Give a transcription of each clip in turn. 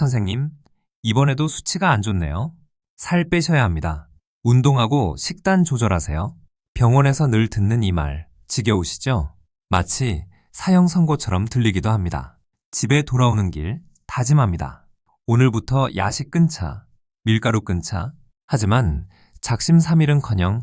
선생님, 이번에도 수치가 안 좋네요. 살 빼셔야 합니다. 운동하고 식단 조절하세요. 병원에서 늘 듣는 이 말, 지겨우시죠? 마치 사형 선고처럼 들리기도 합니다. 집에 돌아오는 길 다짐합니다. 오늘부터 야식 끊자, 밀가루 끊자. 하지만 작심삼일은커녕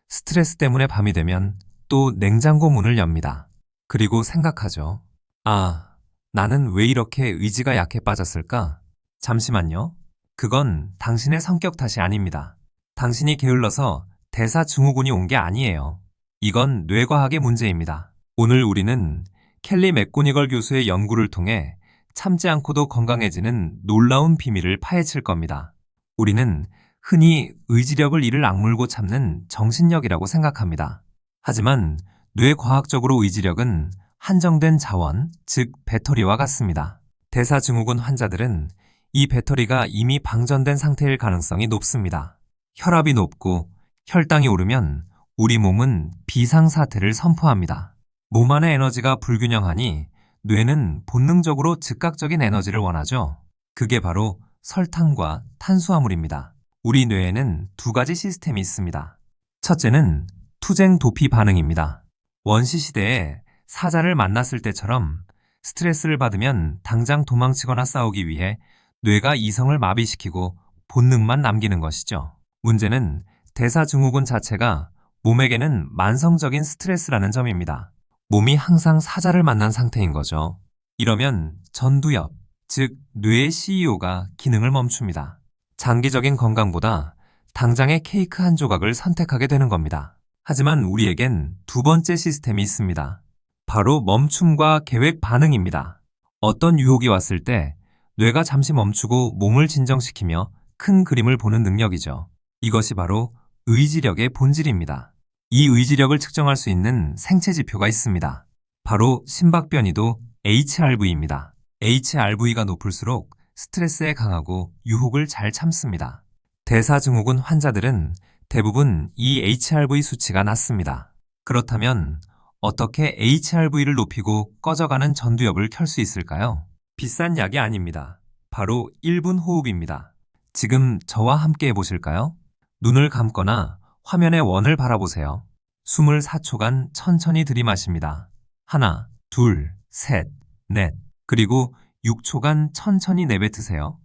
스트레스 때문에 밤이 되면 또 냉장고 문을 엽니다. 그리고 생각하죠. 아, 나는 왜 이렇게 의지가 약해 빠졌을까? 잠시만요. 그건 당신의 성격 탓이 아닙니다. 당신이 게을러서 대사증후군이 온 게 아니에요. 이건 뇌과학의 문제입니다. 오늘 우리는 켈리 맥고니걸 교수의 연구를 통해 참지 않고도 건강해지는 놀라운 비밀을 파헤칠 겁니다. 우리는 흔히 의지력을 이를 악물고 참는 정신력이라고 생각합니다. 하지만 뇌과학적으로 의지력은 한정된 자원, 즉 배터리와 같습니다. 대사증후군 환자들은 이 배터리가 이미 방전된 상태일 가능성이 높습니다. 혈압이 높고 혈당이 오르면 우리 몸은 비상사태를 선포합니다. 몸 안의 에너지가 불균형하니 뇌는 본능적으로 즉각적인 에너지를 원하죠. 그게 바로 설탕과 탄수화물입니다. 우리 뇌에는 두 가지 시스템이 있습니다. 첫째는 투쟁 도피 반응입니다. 원시시대에 사자를 만났을 때처럼 스트레스를 받으면 당장 도망치거나 싸우기 위해 뇌가 이성을 마비시키고 본능만 남기는 것이죠. 문제는 대사증후군 자체가 몸에게는 만성적인 스트레스라는 점입니다. 몸이 항상 사자를 만난 상태인 거죠. 이러면 전두엽, 즉 뇌의 CEO가 기능을 멈춥니다. 장기적인 건강보다 당장의 케이크 한 조각을 선택하게 되는 겁니다. 하지만 우리에겐 두 번째 시스템이 있습니다. 바로 멈춤과 계획 반응입니다. 어떤 유혹이 왔을 때 뇌가 잠시 멈추고 몸을 진정시키며 큰 그림을 보는 능력이죠. 이것이 바로 의지력의 본질입니다. 이 의지력을 측정할 수 있는 생체 지표가 있습니다. 바로 심박변이도 HRV입니다. HRV가 높을수록 스트레스에 강하고 유혹을 잘 참습니다. 대사증후군 환자들은 대부분 이 HRV 수치가 낮습니다. 그렇다면 어떻게 HRV를 높이고 꺼져가는 전두엽을 켤 수 있을까요? 비싼 약이 아닙니다. 바로 1분 호흡입니다. 지금 저와 함께 해보실까요? 눈을 감거나 화면의 원을 바라보세요. 숨을 4초간 천천히 들이마십니다. 하나, 둘, 셋, 넷. 그리고 6초간 천천히 내뱉으세요.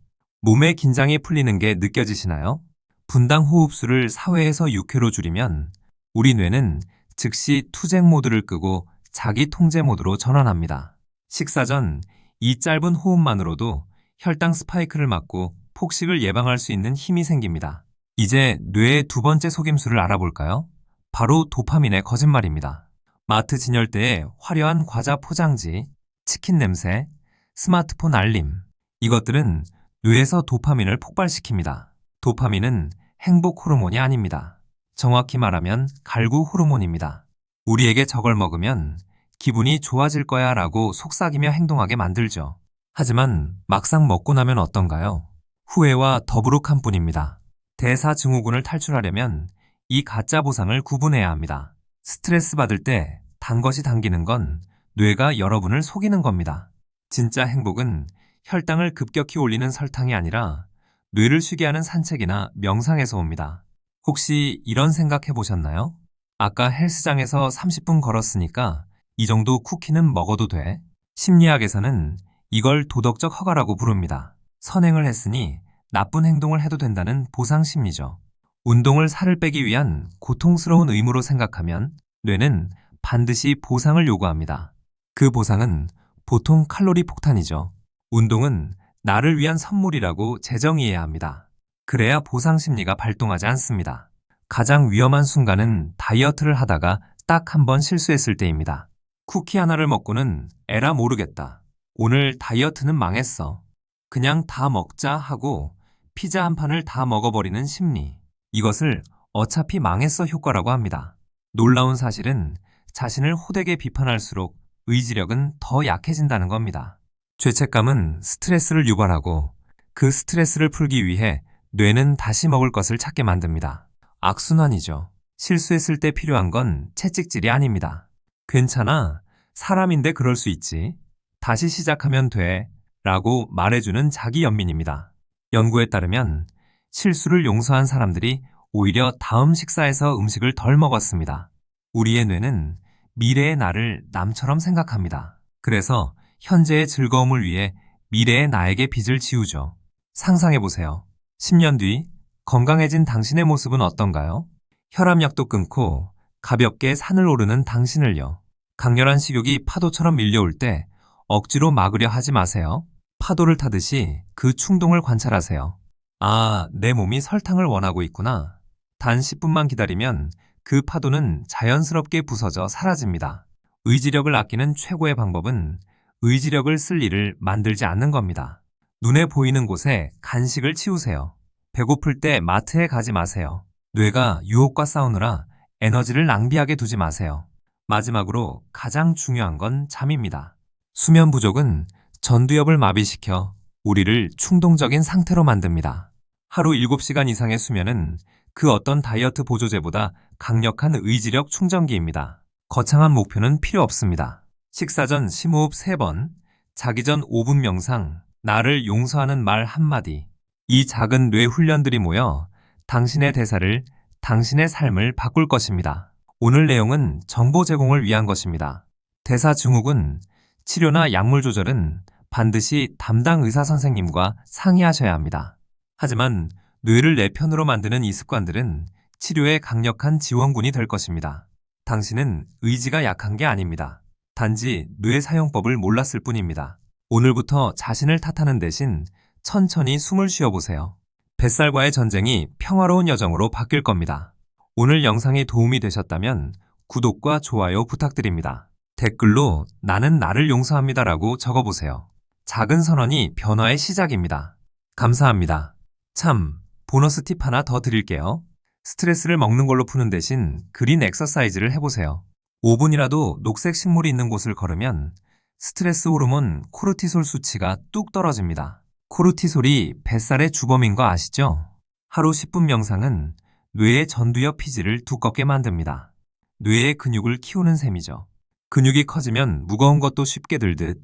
몸의 긴장이 풀리는 게 느껴지시나요? 분당 호흡수를 4회에서 6회로 줄이면 우리 뇌는 즉시 투쟁 모드를 끄고 자기 통제 모드로 전환합니다. 식사 전 이 짧은 호흡만으로도 혈당 스파이크를 막고 폭식을 예방할 수 있는 힘이 생깁니다. 이제 뇌의 두 번째 속임수를 알아볼까요? 바로 도파민의 거짓말입니다. 마트 진열대에 화려한 과자 포장지, 치킨 냄새, 스마트폰 알림. 이것들은 뇌에서 도파민을 폭발시킵니다. 도파민은 행복 호르몬이 아닙니다. 정확히 말하면 갈구 호르몬입니다. 우리에게 저걸 먹으면 기분이 좋아질 거야 라고 속삭이며 행동하게 만들죠. 하지만 막상 먹고 나면 어떤가요? 후회와 더부룩한 뿐입니다. 대사증후군을 탈출하려면 이 가짜 보상을 구분해야 합니다. 스트레스 받을 때 단 것이 당기는 건 뇌가 여러분을 속이는 겁니다. 진짜 행복은 혈당을 급격히 올리는 설탕이 아니라 뇌를 쉬게 하는 산책이나 명상에서 옵니다. 혹시 이런 생각 해보셨나요? 아까 헬스장에서 30분 걸었으니까 이 정도 쿠키는 먹어도 돼? 심리학에서는 이걸 도덕적 허가라고 부릅니다. 선행을 했으니 나쁜 행동을 해도 된다는 보상 심리죠. 운동을 살을 빼기 위한 고통스러운 의무로 생각하면 뇌는 반드시 보상을 요구합니다. 그 보상은 보통 칼로리 폭탄이죠. 운동은 나를 위한 선물이라고 재정의해야 합니다. 그래야 보상 심리가 발동하지 않습니다. 가장 위험한 순간은 다이어트를 하다가 딱 한 번 실수했을 때입니다. 쿠키 하나를 먹고는 에라 모르겠다. 오늘 다이어트는 망했어. 그냥 다 먹자 하고 피자 한 판을 다 먹어버리는 심리. 이것을 어차피 망했어 효과라고 합니다. 놀라운 사실은 자신을 호되게 비판할수록 의지력은 더 약해진다는 겁니다. 죄책감은 스트레스를 유발하고 그 스트레스를 풀기 위해 뇌는 다시 먹을 것을 찾게 만듭니다. 악순환이죠. 실수했을 때 필요한 건 채찍질이 아닙니다. 괜찮아. 사람인데 그럴 수 있지. 다시 시작하면 돼. 라고 말해주는 자기 연민입니다. 연구에 따르면 실수를 용서한 사람들이 오히려 다음 식사에서 음식을 덜 먹었습니다. 우리의 뇌는 미래의 나를 남처럼 생각합니다. 그래서 현재의 즐거움을 위해 미래의 나에게 빚을 지우죠. 상상해보세요. 10년 뒤 건강해진 당신의 모습은 어떤가요? 혈압약도 끊고 가볍게 산을 오르는 당신을요. 강렬한 식욕이 파도처럼 밀려올 때 억지로 막으려 하지 마세요. 파도를 타듯이 그 충동을 관찰하세요. 아, 내 몸이 설탕을 원하고 있구나. 단 10분만 기다리면 그 파도는 자연스럽게 부서져 사라집니다. 의지력을 아끼는 최고의 방법은 의지력을 쓸 일을 만들지 않는 겁니다. 눈에 보이는 곳에 간식을 치우세요. 배고플 때 마트에 가지 마세요. 뇌가 유혹과 싸우느라 에너지를 낭비하게 두지 마세요. 마지막으로 가장 중요한 건 잠입니다. 수면 부족은 전두엽을 마비시켜 우리를 충동적인 상태로 만듭니다. 하루 7시간 이상의 수면은 그 어떤 다이어트 보조제보다 강력한 의지력 충전기입니다. 거창한 목표는 필요 없습니다. 식사 전 심호흡 3번, 자기 전 5분 명상, 나를 용서하는 말 한마디. 이 작은 뇌 훈련들이 모여 당신의 대사를, 당신의 삶을 바꿀 것입니다. 오늘 내용은 정보 제공을 위한 것입니다. 대사 증후군, 치료나 약물 조절은 반드시 담당 의사 선생님과 상의하셔야 합니다. 하지만 뇌를 내 편으로 만드는 이 습관들은 치료에 강력한 지원군이 될 것입니다. 당신은 의지가 약한 게 아닙니다. 단지 뇌 사용법을 몰랐을 뿐입니다. 오늘부터 자신을 탓하는 대신 천천히 숨을 쉬어보세요. 뱃살과의 전쟁이 평화로운 여정으로 바뀔 겁니다. 오늘 영상이 도움이 되셨다면 구독과 좋아요 부탁드립니다. 댓글로 나는 나를 용서합니다라고 적어보세요. 작은 선언이 변화의 시작입니다. 감사합니다. 참, 보너스 팁 하나 더 드릴게요. 스트레스를 먹는 걸로 푸는 대신 그린 엑서사이즈를 해보세요. 5분이라도 녹색 식물이 있는 곳을 걸으면 스트레스 호르몬 코르티솔 수치가 뚝 떨어집니다. 코르티솔이 뱃살의 주범인 거 아시죠? 하루 10분 명상은 뇌의 전두엽 피지를 두껍게 만듭니다. 뇌의 근육을 키우는 셈이죠. 근육이 커지면 무거운 것도 쉽게 들듯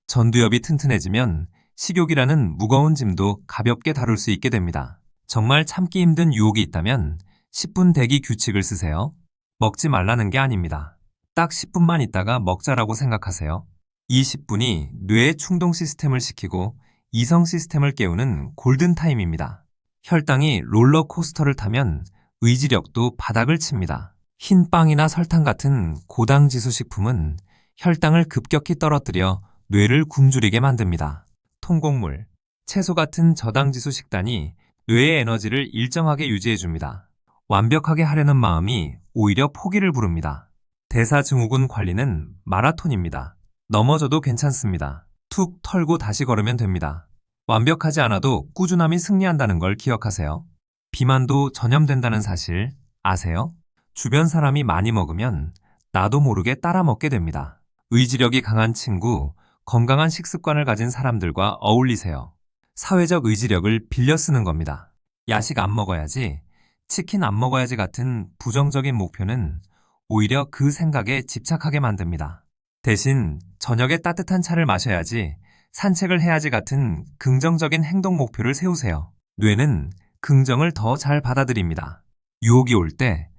전두엽이 튼튼해지면 식욕이라는 무거운 짐도 가볍게 다룰 수 있게 됩니다. 정말 참기 힘든 유혹이 있다면 10분 대기 규칙을 쓰세요. 먹지 말라는 게 아닙니다. 딱 10분만 있다가 먹자라고 생각하세요. 이 10분이 뇌의 충동 시스템을 시키고 이성 시스템을 깨우는 골든타임입니다. 혈당이 롤러코스터를 타면 의지력도 바닥을 칩니다. 흰 빵이나 설탕 같은 고당지수 식품은 혈당을 급격히 떨어뜨려 뇌를 굶주리게 만듭니다. 통곡물, 채소 같은 저당지수 식단이 뇌의 에너지를 일정하게 유지해줍니다. 완벽하게 하려는 마음이 오히려 포기를 부릅니다. 대사증후군 관리는 마라톤입니다. 넘어져도 괜찮습니다. 툭 털고 다시 걸으면 됩니다. 완벽하지 않아도 꾸준함이 승리한다는 걸 기억하세요. 비만도 전염된다는 사실 아세요? 주변 사람이 많이 먹으면 나도 모르게 따라 먹게 됩니다. 의지력이 강한 친구, 건강한 식습관을 가진 사람들과 어울리세요. 사회적 의지력을 빌려 쓰는 겁니다. 야식 안 먹어야지, 치킨 안 먹어야지 같은 부정적인 목표는 오히려 그 생각에 집착하게 만듭니다. 대신 저녁에 따뜻한 차를 마셔야지, 산책을 해야지 같은 긍정적인 행동 목표를 세우세요. 뇌는 긍정을 더 잘 받아들입니다. 유혹이 올 때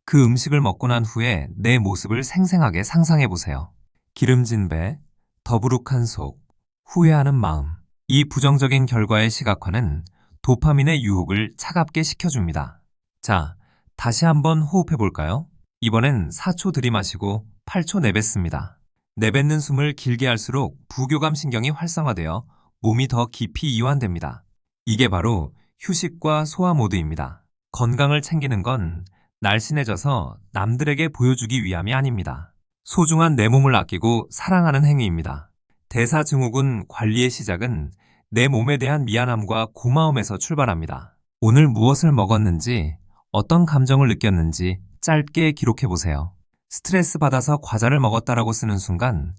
그 음식을 먹고 난 후에 내 모습을 생생하게 상상해 보세요. 기름진 배, 더부룩한 속, 후회하는 마음. 이 부정적인 결과의 시각화는 도파민의 유혹을 차갑게 식혀줍니다. 자, 다시 한번 호흡해 볼까요? 이번엔 4초 들이마시고 8초 내뱉습니다. 내뱉는 숨을 길게 할수록 부교감 신경이 활성화되어 몸이 더 깊이 이완됩니다. 이게 바로 휴식과 소화 모드입니다. 건강을 챙기는 건 날씬해져서 남들에게 보여주기 위함이 아닙니다. 소중한 내 몸을 아끼고 사랑하는 행위입니다. 대사증후군 관리의 시작은 내 몸에 대한 미안함과 고마움에서 출발합니다. 오늘 무엇을 먹었는지, 어떤 감정을 느꼈는지 짧게 기록해 보세요. 스트레스 받아서 과자를 먹었다라고 쓰는 순간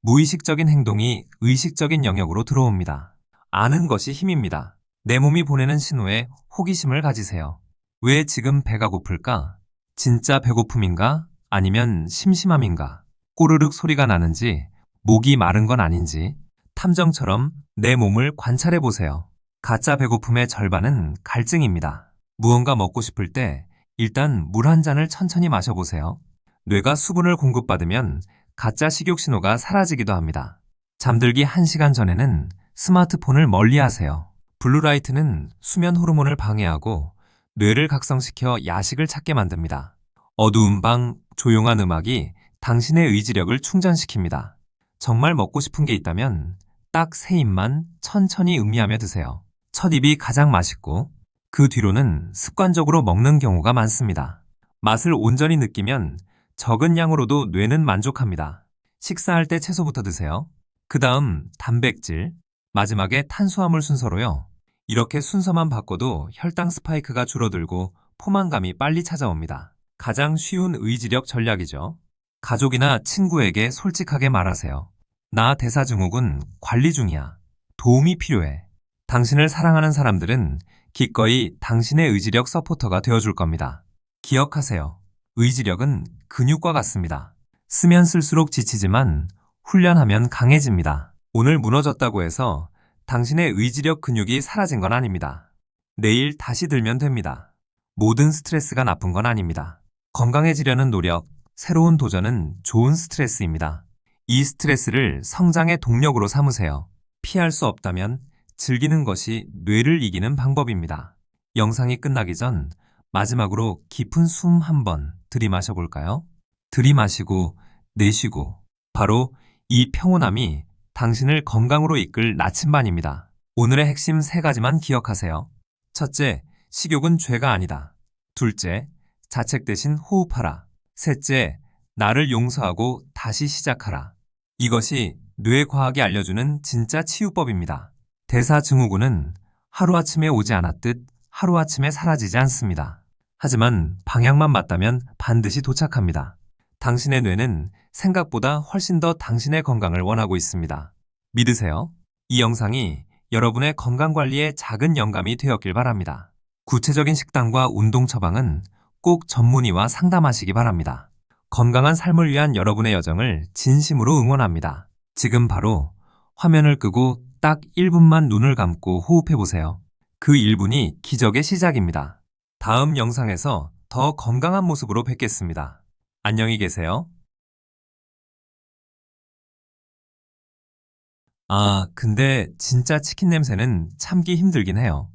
무의식적인 행동이 의식적인 영역으로 들어옵니다. 아는 것이 힘입니다. 내 몸이 보내는 신호에 호기심을 가지세요. 왜 지금 배가 고플까? 진짜 배고픔인가? 아니면 심심함인가? 꼬르륵 소리가 나는지, 목이 마른 건 아닌지, 탐정처럼 내 몸을 관찰해 보세요. 가짜 배고픔의 절반은 갈증입니다. 무언가 먹고 싶을 때 일단 물 한 잔을 천천히 마셔보세요. 뇌가 수분을 공급받으면 가짜 식욕 신호가 사라지기도 합니다. 잠들기 1시간 전에는 스마트폰을 멀리 하세요. 블루라이트는 수면 호르몬을 방해하고 뇌를 각성시켜 야식을 찾게 만듭니다. 어두운 방, 조용한 음악이 당신의 의지력을 충전시킵니다. 정말 먹고 싶은 게 있다면 딱 3입만 천천히 음미하며 드세요. 첫 입이 가장 맛있고 그 뒤로는 습관적으로 먹는 경우가 많습니다. 맛을 온전히 느끼면 적은 양으로도 뇌는 만족합니다. 식사할 때 채소부터 드세요. 그 다음 단백질, 마지막에 탄수화물 순서로요. 이렇게 순서만 바꿔도 혈당 스파이크가 줄어들고 포만감이 빨리 찾아옵니다. 가장 쉬운 의지력 전략이죠. 가족이나 친구에게 솔직하게 말하세요. 나 대사증후군 관리 중이야. 도움이 필요해. 당신을 사랑하는 사람들은 기꺼이 당신의 의지력 서포터가 되어줄 겁니다. 기억하세요. 의지력은 근육과 같습니다. 쓰면 쓸수록 지치지만 훈련하면 강해집니다. 오늘 무너졌다고 해서 당신의 의지력 근육이 사라진 건 아닙니다. 내일 다시 들면 됩니다. 모든 스트레스가 나쁜 건 아닙니다. 건강해지려는 노력, 새로운 도전은 좋은 스트레스입니다. 이 스트레스를 성장의 동력으로 삼으세요. 피할 수 없다면 즐기는 것이 뇌를 이기는 방법입니다. 영상이 끝나기 전 마지막으로 깊은 숨 한 번 들이마셔 볼까요? 들이마시고 내쉬고 바로 이 평온함이 당신을 건강으로 이끌 나침반입니다. 오늘의 핵심 3가지만 기억하세요. 첫째, 식욕은 죄가 아니다. 둘째, 자책 대신 호흡하라. 셋째, 나를 용서하고 다시 시작하라. 이것이 뇌과학이 알려주는 진짜 치유법입니다. 대사증후군은 하루아침에 오지 않았듯 하루아침에 사라지지 않습니다. 하지만 방향만 맞다면 반드시 도착합니다. 당신의 뇌는 생각보다 훨씬 더 당신의 건강을 원하고 있습니다. 믿으세요. 이 영상이 여러분의 건강관리에 작은 영감이 되었길 바랍니다. 구체적인 식단과 운동 처방은 꼭 전문의와 상담하시기 바랍니다. 건강한 삶을 위한 여러분의 여정을 진심으로 응원합니다. 지금 바로 화면을 끄고 딱 1분만 눈을 감고 호흡해 보세요. 그 1분이 기적의 시작입니다. 다음 영상에서 더 건강한 모습으로 뵙겠습니다. 안녕히 계세요. 근데 진짜 치킨 냄새는 참기 힘들긴 해요.